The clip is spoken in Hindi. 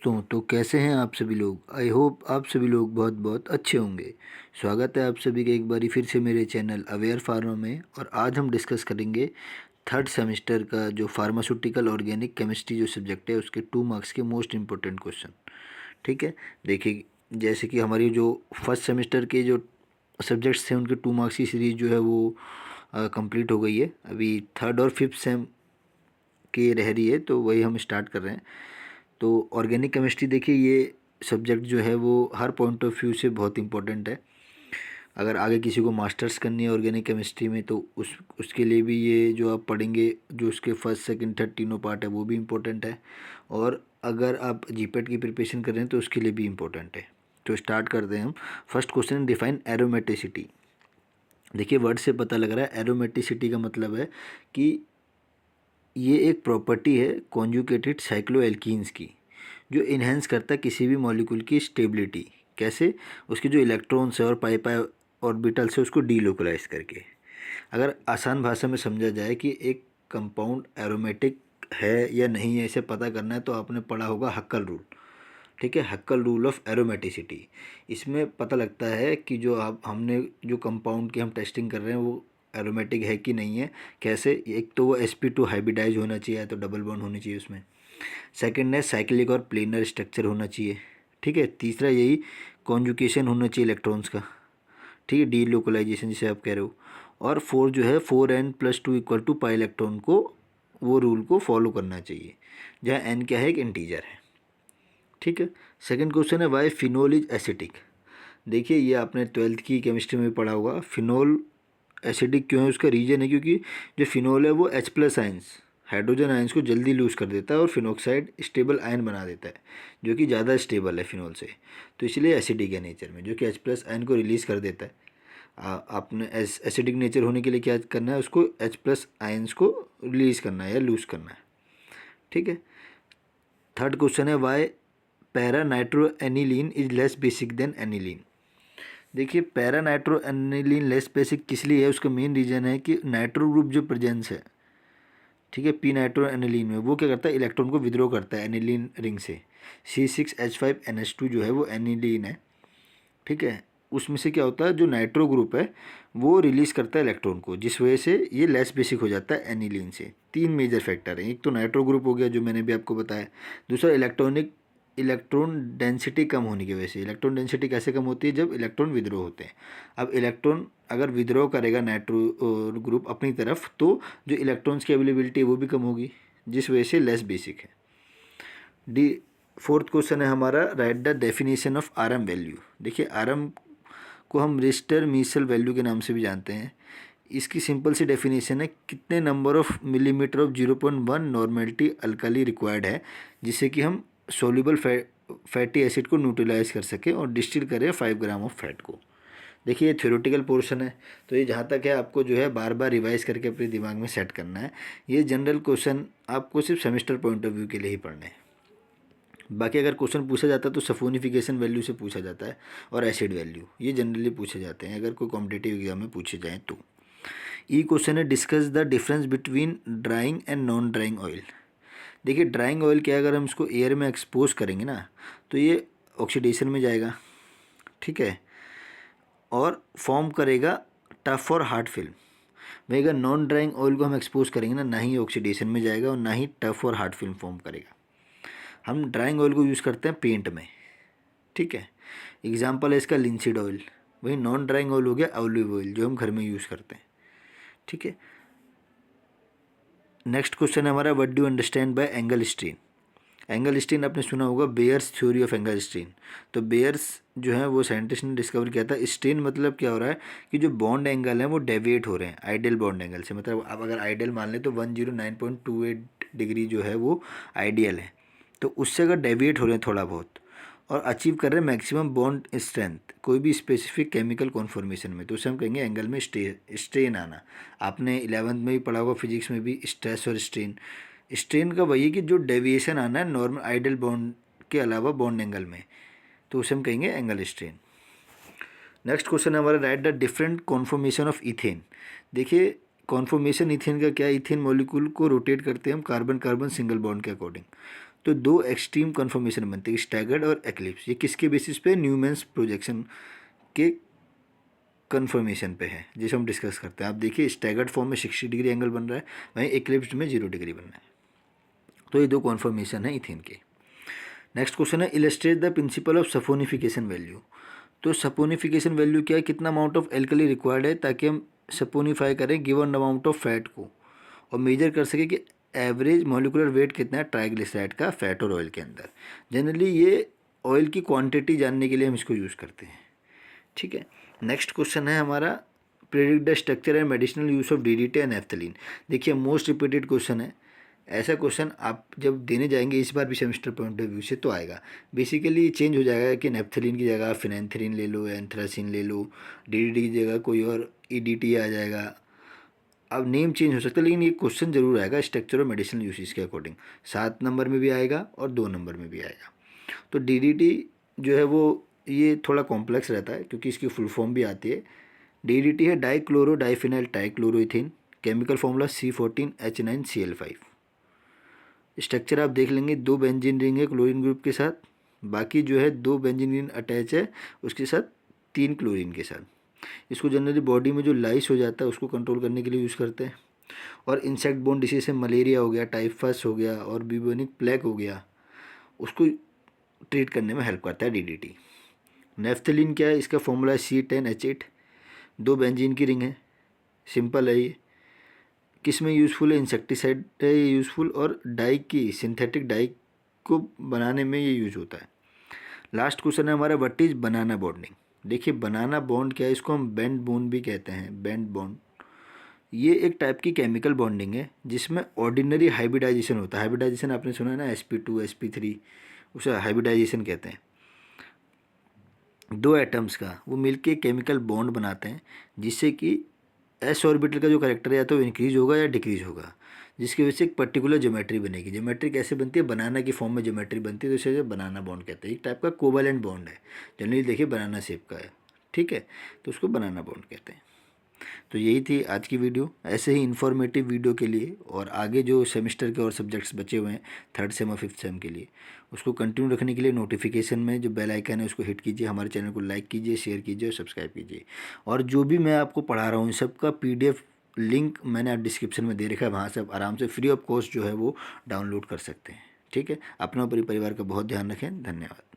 दोस्तों, तो कैसे हैं आप सभी लोग। आई होप आप सभी लोग बहुत बहुत अच्छे होंगे। स्वागत है आप सभी का एक बारी फिर से मेरे चैनल अवेयर फार्मा में। और आज हम डिस्कस करेंगे थर्ड सेमेस्टर का जो फार्मास्यूटिकल ऑर्गेनिक केमिस्ट्री जो सब्जेक्ट है उसके 2 मार्क्स के मोस्ट इंपॉर्टेंट क्वेश्चन। ठीक है, देखिए जैसे कि हमारी जो फर्स्ट सेमेस्टर के जो सब्जेक्ट्स थे उनके 2 मार्क्स की सीरीज़ जो है वो कंप्लीट हो गई है। अभी थर्ड और फिफ्थ सेम की रह रही है, तो वही हम स्टार्ट कर रहे हैं। तो ऑर्गेनिक केमिस्ट्री देखिए, ये सब्जेक्ट जो है वो हर पॉइंट ऑफ व्यू से बहुत इंपॉर्टेंट है। अगर आगे किसी को मास्टर्स करनी है ऑर्गेनिक केमिस्ट्री में तो उसके लिए भी ये जो आप पढ़ेंगे, जो उसके फर्स्ट सेकंड थर्ड तीनों पार्ट है वो भी इम्पोर्टेंट है। और अगर आप जीपेट की प्रिपरेशन कर रहे हैं तो उसके लिए भी इम्पोर्टेंट है। तो स्टार्ट करते हैं हम। First question, define aromaticity. देखिए वर्ड से पता लग रहा है एरोमेटिसिटी का मतलब है कि ये एक प्रॉपर्टी है कॉन्जुगेटेड साइक्लोएल्कीन्स की, जो इन्हेंस करता है किसी भी मॉलिक्यूल की स्टेबिलिटी। कैसे? उसके जो इलेक्ट्रॉन्स है और पाई पाई ऑर्बिटल्स है उसको डीलोकलाइज करके। अगर आसान भाषा में समझा जाए कि एक कंपाउंड एरोमेटिक है या नहीं है, इसे पता करना है तो आपने पढ़ा होगा हक्कल रूल। ठीक है, हक्कल रूल ऑफ एरोमेटिसिटी। इसमें पता लगता है कि जो आप हमने जो कंपाउंड की हम टेस्टिंग कर रहे हैं वो एरोमेटिक है कि नहीं है। कैसे? एक तो वो sp2 हाइब्रिडाइज होना चाहिए, तो डबल बॉन्ड होनी चाहिए उसमें। सेकंड है साइक्लिक और प्लेनर स्ट्रक्चर होना चाहिए। ठीक है, तीसरा यही कॉन्जुकेशन होना चाहिए इलेक्ट्रॉन्स का। ठीक है, डी लोकलाइजेशन जिसे आप कह रहे हो। और फोर जो है 4n+2 equal to pi electron को, वो रूल को फॉलो करना चाहिए, जहाँ n क्या है, एक इंटीजर है। ठीक है, सेकंड क्वेश्चन है वाई फिनोल इज एसिडिक। देखिए ये आपने 12th की केमिस्ट्री में भी पढ़ा होगा। फिनोल एसिडिक क्यों है, उसका रीजन है क्योंकि जो फिनोल है वो H+ आयंस, हाइड्रोजन आयंस को जल्दी लूज़ कर देता है और फिनोक्साइड स्टेबल आयन बना देता है, जो कि ज़्यादा स्टेबल है फिनोल से। तो इसलिए एसिडिक है नेचर में, जो कि H+ आयन को रिलीज़ कर देता है। आपने एसिडिक नेचर होने के लिए क्या करना है, उसको H+ आयंस को रिलीज़ करना है या लूज़ करना है। ठीक है, थर्ड क्वेश्चन है why para nitro aniline is less basic than aniline. देखिए para nitro aniline less basic किस लिए है, उसका मेन रीज़न है कि नाइट्रो ग्रुप जो प्रेजेंस है, ठीक है, पी नाइट्रो एनिलीन में, वो क्या करता है, इलेक्ट्रॉन को विद्रो करता है एनिलीन रिंग से। C6H5NH2 जो है वो एनिलीन है। ठीक है, उसमें से क्या होता है, जो नाइट्रो ग्रुप है वो रिलीज़ करता है इलेक्ट्रॉन को, जिस वजह से ये लेस बेसिक हो जाता है एनिलीन से। 3 मेजर फैक्टर हैं, एक तो नाइट्रो ग्रुप हो गया जो मैंने भी आपको बताया, दूसरा इलेक्ट्रॉन डेंसिटी कम होने की वजह से। इलेक्ट्रॉन डेंसिटी कैसे कम होती है, जब इलेक्ट्रॉन विद्रोह होते हैं। अब इलेक्ट्रॉन अगर विद्रोह करेगा नाइट्रो ग्रुप अपनी तरफ, तो जो इलेक्ट्रॉन्स की अवेलेबिलिटी है वो भी कम होगी, जिस वजह से लेस बेसिक है। डी फोर्थ क्वेश्चन है हमारा, right the definition of RM value. देखिए आरएम को हम रिस्टर मीसल वैल्यू के नाम से भी जानते हैं। इसकी सिंपल सी डेफिनेशन है, कितने number of millimetre of 0.1 normality alkali required है, जिससे कि हम सोल्यूबल फैटी एसिड को न्यूट्रलाइज कर सकें और डिस्टिल करें 5 ग्राम ऑफ फैट को। देखिए ये थ्योरेटिकल पोर्शन है, तो ये जहाँ तक है आपको जो है बार बार रिवाइज करके अपने दिमाग में सेट करना है। ये जनरल क्वेश्चन आपको सिर्फ सेमेस्टर पॉइंट ऑफ व्यू के लिए ही पढ़ने हैं। बाकी अगर क्वेश्चन पूछा जाता है तो सफोनिफिकेशन वैल्यू से पूछा जाता है, और एसिड वैल्यू, ये जनरली पूछे जाते हैं अगर कोई कॉम्पिटिटिव एग्जाम में पूछे जाएँ तो। ई क्वेश्चन है, discuss the difference between drawing and non drawing oil. देखिए ड्राइंग ऑयल क्या है, अगर हम इसको एयर में एक्सपोज करेंगे ना तो ये ऑक्सीडेशन में जाएगा। ठीक है, और फॉर्म करेगा टफ और हार्ड फिल्म। वही अगर नॉन ड्राइंग ऑयल को हम एक्सपोज करेंगे ना ही ऑक्सीडेशन में जाएगा और ना ही टफ और हार्ड फिल्म फॉर्म करेगा। हम ड्राइंग ऑयल को यूज़ करते हैं पेंट में। ठीक है, एग्जाम्पल है इसका लिंसीड ऑयल। वही नॉन ड्राइंग ऑयल हो गया ऑलिव ऑयल, जो हम घर में यूज़ करते हैं। ठीक है, नेक्स्ट क्वेश्चन है हमारा, what do understand by angle strain. Angle strain आपने सुना होगा, Baeyer's theory of angle strain. तो बेयर्स जो है वो साइंटिस्ट ने डिस्कवर किया था। स्ट्रेन मतलब क्या हो रहा है कि जो बॉन्ड एंगल है वो डेविएट हो रहे हैं आइडियल बॉन्ड एंगल से। मतलब आप अगर आइडियल मान लें तो 109.28 डिग्री जो है वो आइडियल है, तो उससे अगर डेविएट हो रहे हैं थोड़ा बहुत और अचीव कर रहे हैं मैक्सिमम बॉन्ड स्ट्रेंथ कोई भी स्पेसिफिक केमिकल कॉन्फॉर्मेशन में, तो उसे हम कहेंगे एंगल में स्ट्रेन आना। आपने 11th में भी पढ़ा होगा, फिजिक्स में भी, स्ट्रेस और स्ट्रेन। स्ट्रेन का वही है कि जो डेविएशन आना है नॉर्मल आइडियल बॉन्ड के अलावा बॉन्ड एंगल में, तो उसे हम कहेंगे एंगल स्ट्रेन। नेक्स्ट क्वेश्चन है हमारा, right the different conformation of ethane. देखिए कॉन्फॉर्मेशन इथेन का क्या है, इथेन मॉलिक्यूल को रोटेट करते हैं हम कार्बन कार्बन सिंगल बॉन्ड के अकॉर्डिंग। तो दो एक्सट्रीम कन्फर्मेशन बनते हैं, स्टैगर्ड और एक्लिप्स। ये किसके बेसिस पे? न्यूमैन्स प्रोजेक्शन के कन्फर्मेशन पे है, जिसे हम डिस्कस करते हैं। आप देखिए स्टैगर्ड फॉर्म में 60 डिग्री एंगल बन रहा है, वहीं एक्लिप्स में 0 डिग्री बन रहा है। तो ये दो कॉन्फर्मेशन है इथेन के। नेक्स्ट क्वेश्चन है, illustrate the principle of saponification value. तो सपोनिफिकेशन वैल्यू क्या है? कितना अमाउंट ऑफ एल्कली रिक्वायर्ड है ताकि हम सपोनिफाई करें गिवन अमाउंट ऑफ फैट को, और मेजर कर सके कि एवरेज मॉलिकुलर वेट कितना है ट्राइग्लिसराइड का फैट और ऑयल के अंदर। जनरली ये ऑयल की क्वांटिटी जानने के लिए हम इसको यूज़ करते हैं, ठीक है। नेक्स्ट क्वेश्चन है हमारा, predict the structure and medicinal use of DDT and naphthalene. देखिए मोस्ट रिपीटेड क्वेश्चन है, ऐसा क्वेश्चन आप जब देने जाएंगे इस बार भी सेमेस्टर पॉइंट ऑफ व्यू से तो आएगा। बेसिकली चेंज हो जाएगा कि नैफ्थलीन की जगह फिनेंथ्रीन ले लो, एंथ्रासिन ले लो, डीडीटी की जगह कोई और ईडीटी आ जाएगा। अब नेम चेंज हो सकता है, लेकिन ये क्वेश्चन जरूर आएगा स्ट्रक्चर और मेडिसिनल यूसेज के अकॉर्डिंग। 7 नंबर में भी आएगा और 2 नंबर में भी आएगा। तो डीडीटी जो है वो ये थोड़ा कॉम्प्लेक्स रहता है क्योंकि इसकी फुल फॉर्म भी आती है। डीडीटी है dichloro diphenyl trichloroethane, chemical formula C14H9Cl5। Structure आप देख लेंगे, 2 बेंजीन रिंग है क्लोरीन ग्रुप के साथ, बाकी जो है 2 बेंजीन रिंग अटैच है उसके साथ 3 क्लोरीन के साथ। इसको जनरली बॉडी में जो लाइस हो जाता है उसको कंट्रोल करने के लिए यूज़ करते हैं। और इंसेक्ट बोर्न डिसीज से मलेरिया हो गया, टाइफस हो गया और ब्यूबोनिक प्लेग हो गया, उसको ट्रीट करने में हेल्प करता है डीडीटी। नेफ्थलीन क्या है? इसका फॉर्मूला है C10H8, 2 बेंजीन की रिंग है, सिंपल है ये। किस में यूज़फुल है? इंसेक्टिसाइड है ये यूज़फुल, और डाई की सिंथेटिक डाई को बनाने में ये यूज होता है। लास्ट क्वेश्चन है हमारा, व्हाट इज बनाना बॉन्डिंग। देखिए बनाना बॉन्ड क्या है? इसको हम बेंड बॉन्ड भी कहते हैं, बेंड बॉन्ड। ये एक टाइप की केमिकल बॉन्डिंग है जिसमें ऑर्डिनरी हाइब्रिडाइजेशन होता है। हाइब्रिडाइजेशन आपने सुना है ना, sp2 sp3, उसे हाइब्रिडाइजेशन कहते हैं। 2 एटम्स का वो मिलके केमिकल बॉन्ड बनाते हैं जिससे कि एस ऑर्बिटल का जो करेक्टर है या तो इंक्रीज होगा या डिक्रीज होगा, जिसकी वजह से एक पर्टिकुलर ज्योमेट्री बनेगी। ज्योमेट्री कैसे बनती है? बनाना की फॉर्म में ज्योमेट्री बनती है, तो इसे बनाना बॉन्ड कहते हैं। एक टाइप का कोवैलेंट बॉन्ड है, जनरली देखिए बनाना शेप का है, ठीक है, तो उसको बनाना बॉन्ड कहते हैं। तो यही थी आज की वीडियो। ऐसे ही इन्फॉर्मेटिव वीडियो के लिए और आगे जो सेमेस्टर के और सब्जेक्ट्स बचे हुए हैं 3rd सेम और 5th सेम के लिए, उसको कंटिन्यू रखने के लिए नोटिफिकेशन में जो बेल आइकन है उसको हिट कीजिए, हमारे चैनल को लाइक कीजिए, शेयर कीजिए और सब्सक्राइब कीजिए। और जो भी मैं आपको पढ़ा रहा हूँ सबका PDF लिंक मैंने आप डिस्क्रिप्शन में दे रखा है, वहाँ से आप आराम से फ्री ऑफ कॉस्ट जो है वो डाउनलोड कर सकते हैं, ठीक है। अपना और परिवार का बहुत ध्यान रखें। धन्यवाद।